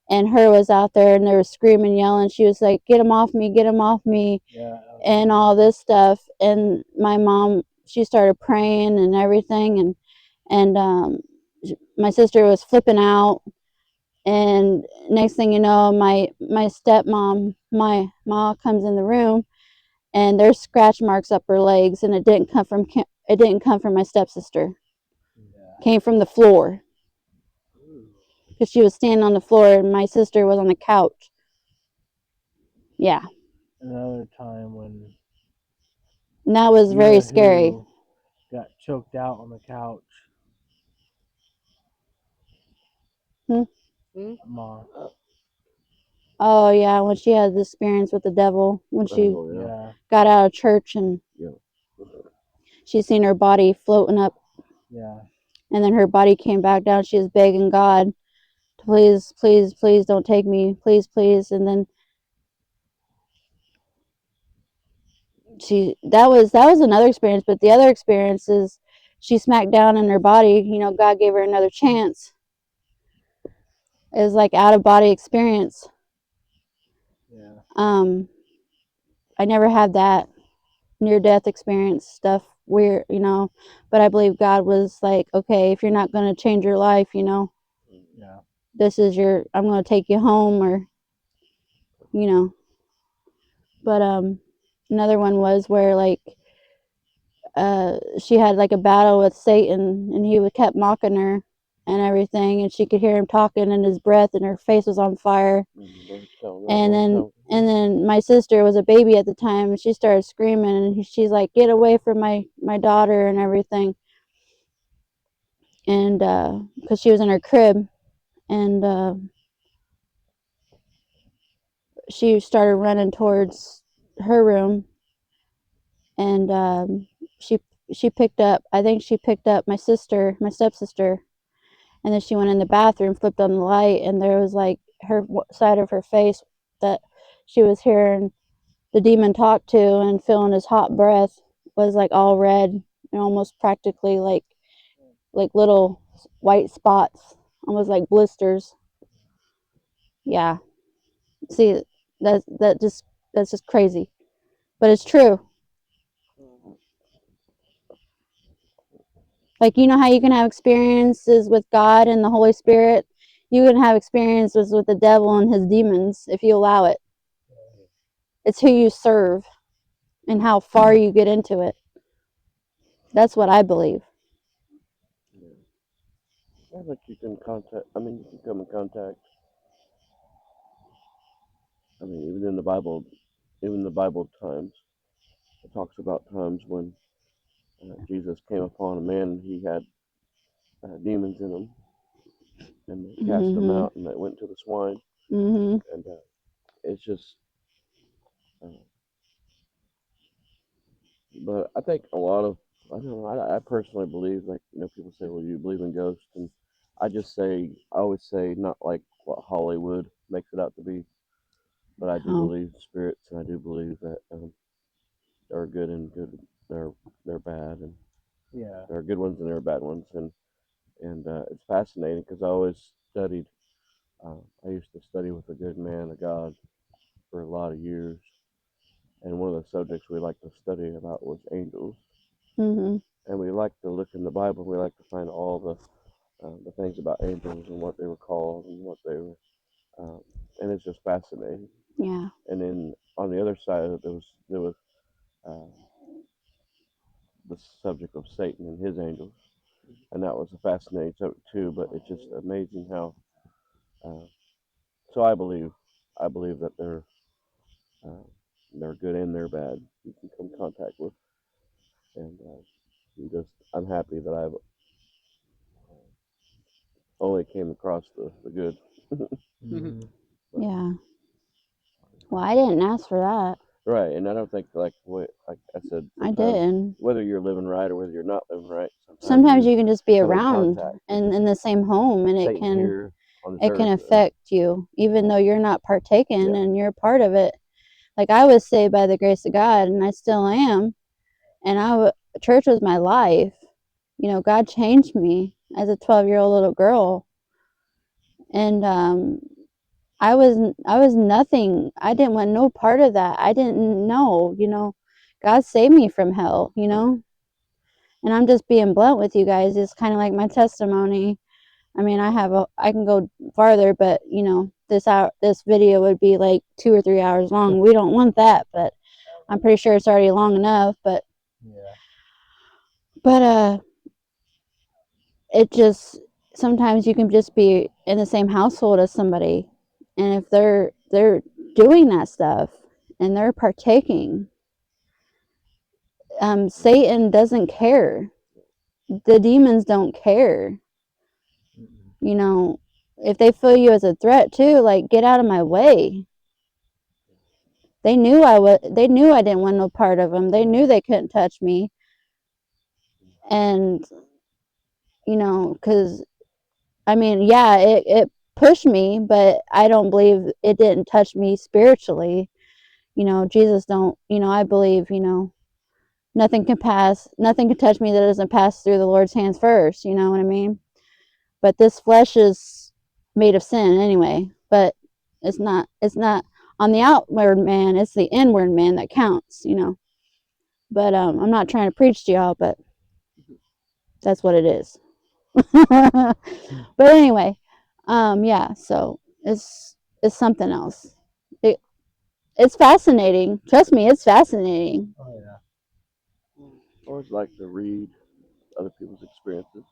and her was out there, and they were screaming, yelling. She was like, get him off me, get him off me, Yeah. and all this stuff. And my mom, she started praying and everything, and my sister was flipping out. And next thing you know, my stepmom, my mom comes in the room, and there's scratch marks up her legs, and it didn't come from my stepsister. Yeah. It came from the floor, because she was standing on the floor and my sister was on the couch. Yeah. Another time when And that was you very know scary. who got choked out on the couch. Mom. Oh yeah, when she had the experience with the devil, when she oh yeah, Yeah. got out of church and yeah. she seen her body floating up, Yeah. and then her body came back down. She was begging God to please, please, please don't take me, please, please. And then that was another experience. But the other experience is she smacked down in her body. God gave her another chance. It was like out of body experience. Yeah. I never had that near death experience stuff weird, but I believe God was like, okay, if you're not going to change your life, Yeah. this is I'm going to take you home, or you know but another one was where she had like a battle with Satan, and he kept mocking her and everything, and she could hear him talking in his breath, and her face was on fire. Don't tell, no, And don't then tell. and then my sister was a baby at the time, and she started screaming, and she's like, get away from my daughter and everything. And because she was in her crib, and she started running towards her room, and she she picked up, I think she picked up my stepsister, and then she went in the bathroom, flipped on the light, and there was like her side of her face that she was hearing the demon talk to and feeling his hot breath was like all red, and almost practically like little white spots, almost like blisters. Yeah. See, that's just crazy, but it's true. Like, you know how you can have experiences with God and the Holy Spirit? You can have experiences with the devil and his demons if you allow it. It's who you serve and how far you get into it. That's what I believe. Yeah. I think you can contact. I mean, you can come in contact. I mean, even in the Bible times, it talks about times when Jesus came upon a man. He had demons in him, and they cast them Mhm. out, and they went to the swine. Mhm. And it's just. But I think a lot of I don't know. I personally believe, like, people say, well, you believe in ghosts, and I always say not like what Hollywood makes it out to be, but I do Oh. believe in spirits, and I do believe that there are good and good, there they're bad, and Yeah. there are good ones and there are bad ones, and it's fascinating because I always studied. I used to study with a good man of God for a lot of years, and one of the subjects we like to study about was angels. Mhm. And we like to look in the Bible. We like to find all the things about angels and what they were called and what they were, um, and it's just fascinating. Yeah. And then on the other side of it, there was uh, the subject of Satan and his angels, and that was a fascinating subject too. But it's just amazing how. Uh, so I believe that uh, they're good and they're bad. You can come in contact with, and I'm happy that I've only came across the good. Mm-hmm. But, Yeah. Well, I didn't ask for that. right, and I don't think like I said, I sometimes didn't. whether you're living right or whether you're not living right, sometimes Sometimes you you can just be come in around contact with in the same home, and Satan here on this it can earth. affect you, even though you're not partaking Yeah. and you're part of it. Like, I was saved by the grace of God, and I still am. And church was my life. You know, God changed me as a 12-year-old little girl, and I was nothing. I didn't want no part of that. I didn't know. You know, God saved me from hell. You know, and I'm just being blunt with you guys. It's kind of like my testimony. I mean, I can go farther, but you know, this video would be like 2 or 3 hours long. We don't want that, but I'm pretty sure it's already long enough. Yeah. But it just sometimes you can just be in the same household as somebody, and if they're doing that stuff and they're partaking, Satan doesn't care. The demons don't care. Mm-mm. You know, if they feel you as a threat too, like, get out of my way. They knew I didn't want no part of them. They knew they couldn't touch me. And you know, because I mean, yeah, it pushed me, but I don't believe it didn't touch me spiritually. You know, Jesus don't, you know, I believe, you know, nothing can touch me that doesn't pass through the Lord's hands first, you know what I mean? But this flesh is made of sin anyway, but it's not on the outward man, it's the inward man that counts, you know. But I'm not trying to preach to y'all, but that's what it is. But anyway, yeah, so it's something else. It, it's fascinating. Trust me, it's fascinating. Oh yeah. I always like to read other people's experiences.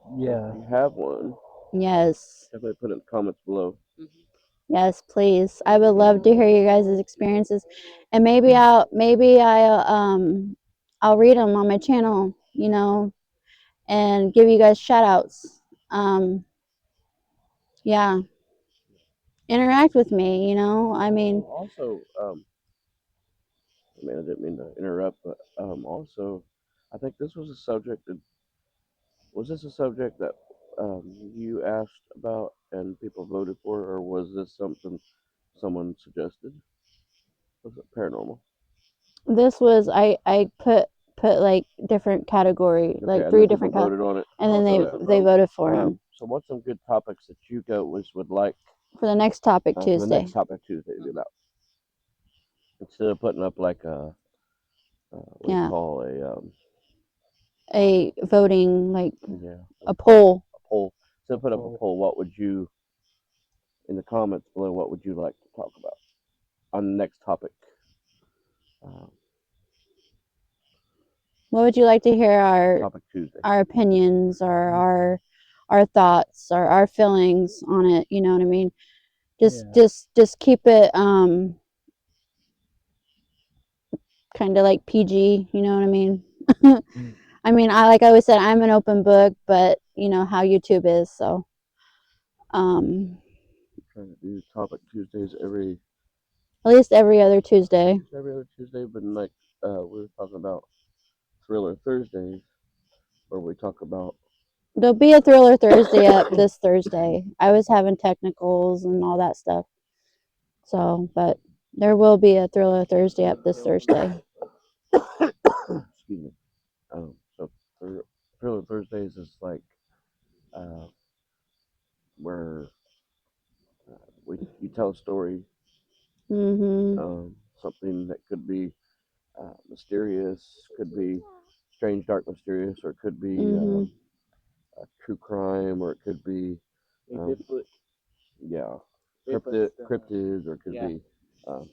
So Yeah. if you have one, Yes. definitely put it in the comments below. Yes, please. I would love to hear you guys' experiences, and I'll read them on my channel, you know, and give you guys shout outs. Yeah, interact with me, you know. I mean, Also, I mean, I didn't mean to interrupt, but also, I think this was a subject that was this a subject that you asked about and people voted for, or was this something someone suggested? Was it paranormal? this was I put like different category, Okay, like and three then people different voted on it. and then Okay. they voted for them So what's some good topics that you guys would like for the next topic for the Tuesday. next topic Tuesday to be about? Instead of putting up like a what do you Yeah. call a voting, like Yeah. a poll. A poll. So put up a Poll. poll. What would you, in the comments below, what would you like to talk about on the next topic? What would you like to hear Topic Tuesday. our opinions or our thoughts or our feelings on it? You know what I mean? Just keep it kind of like PG. You know what I mean? I mean, like I always said, I'm an open book, but you know how YouTube is, so Trying to do topic Tuesdays every at least every other Tuesday. other Tuesday, but like we were talking about Thriller Thursdays, where we talk about There'll be a Thriller Thursday up this Thursday. I was having technicals and all that stuff. So, but there will be a Thriller Thursday up this Thursday. excuse me. So Thriller Thursdays is like where you tell a story, something that could be mysterious, could be strange, dark, mysterious, or it could be a true crime, or it could be Bigfoot. cryptids, or it could be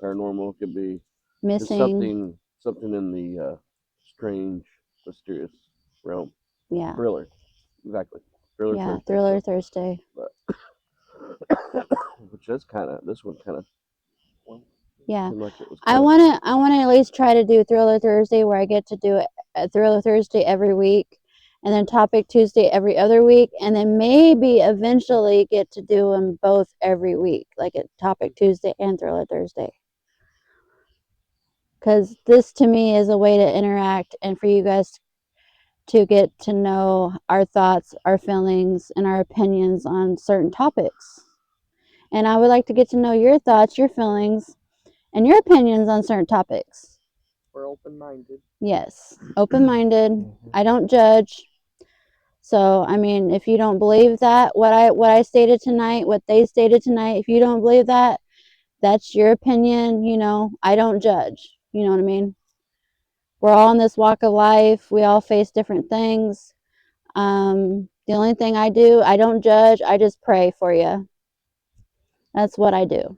paranormal. It could be just Missing. something in the strange, mysterious realm. Yeah. Thriller, exactly. Thriller Yeah, Thursday. Thriller Thursday. Which is this one kind of Yeah. seemed like it was I want to at least try to do Thriller Thursday where I get to do it Thriller Thursday every week, and then Topic Tuesday every other week, and then maybe eventually get to do them both every week, like a Topic Tuesday and Thriller Thursday. Because this to me is a way to interact and for you guys to get to know our thoughts, our feelings, and our opinions on certain topics. And I would like to get to know your thoughts, your feelings, and your opinions on certain topics. We're open-minded. Yes, open-minded. I don't judge. So, I mean, if you don't believe that, what I stated tonight, what they stated tonight, if you don't believe that, that's your opinion. You know, I don't judge. You know what I mean? We're all in this walk of life. We all face different things. The only thing I do, I don't judge. I just pray for you. That's what I do.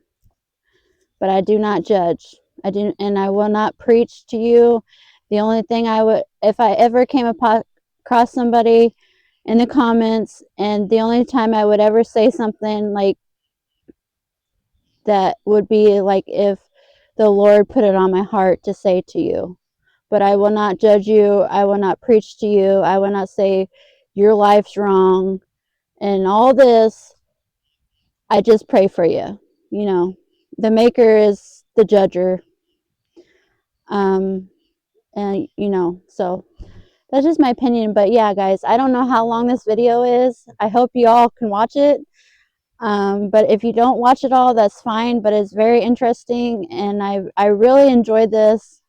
But I do not judge. I do, and I will not preach to you. The only thing I would, if I ever came across somebody in the comments, and the only time I would ever say something like that would be like if the Lord put it on my heart to say to you. But I will not judge you. I will not preach to you. I will not say your life's wrong and all this. I just pray for you. You know, the maker is the judger. And you know, so that's just my opinion. But yeah, guys, I don't know how long this video is. I hope you all can watch it. But if you don't watch it all, that's fine. But it's very interesting, and I really enjoyed this.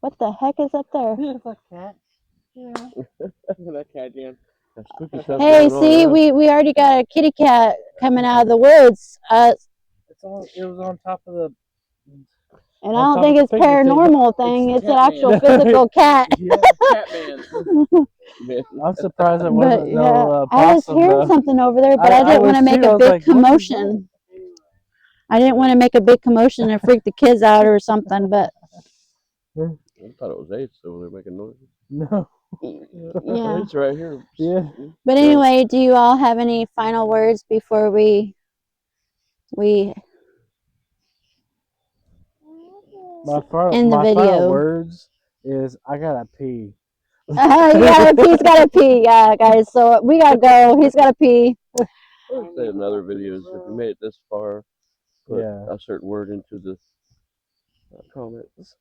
What the heck is up there? It's a cat. Yeah. That cat, Jan. spooky stuff Hey, going on see, around. we already got a kitty cat coming out of the woods. It was on top of the. And On I don't top think of it's the picnic table. paranormal thing. It's an Catman. actual physical cat. Yeah, Catman. Man, I'm surprised it But wasn't yeah, no I was possum hearing though. something over there, but I didn't want to was make too. I a was big like, what is commotion. I didn't want to make a big commotion and freak the kids out or something. But I thought it was Ace over there making noises. No. yeah. It's right here. Yeah. But anyway, do you all have any final words before we My end the final video? words is I gotta pee. Yeah, he's got to pee. Yeah, guys. So we gotta go. He's got to pee. I'll say in other videos, if you made it this far, put a certain word into the comments.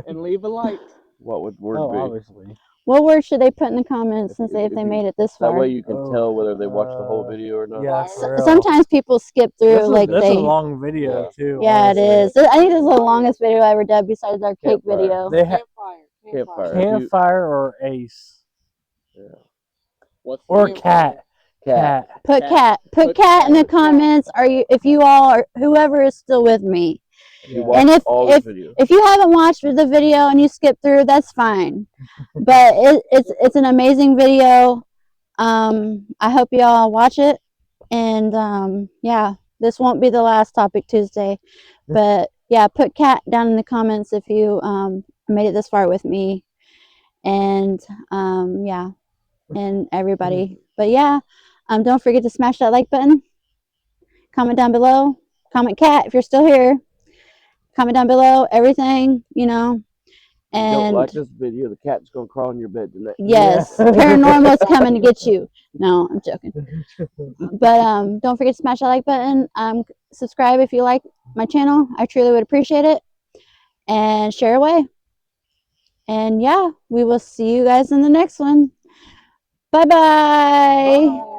And leave a like. What would word Oh, be? obviously. What words should they put in the comments and say if they made it this That far? way you can tell whether they watched the whole video or not. Yeah, for real. Sometimes people skip through, like This is they. a long video too. Yeah, honestly. it is. I think this is the longest video I ever did besides our cake video. They have campfire or ace. Yeah. What's Or cat. Cat. Put cat in the comments. Are you? If you all are, whoever is still with me, You Yeah. watch And all the videos. if you haven't watched the video and you skip through, that's fine. But it's an amazing video. I hope y'all watch it. And yeah, this won't be the last Topic Tuesday. But yeah, put cat down in the comments if you made it this far with me. And yeah, and everybody. But yeah, don't forget to smash that like button. Comment down below. Comment cat if you're still here. Comment down below everything, you know. If you don't And like this video, the cat's gonna crawl in your bed tonight. yes, Yeah. paranormal's coming to get you. No, I'm joking. But don't forget to smash that like button. Subscribe if you like my channel. I truly would appreciate it. And share away. And yeah, we will see you guys in the next one. Bye-bye. Bye.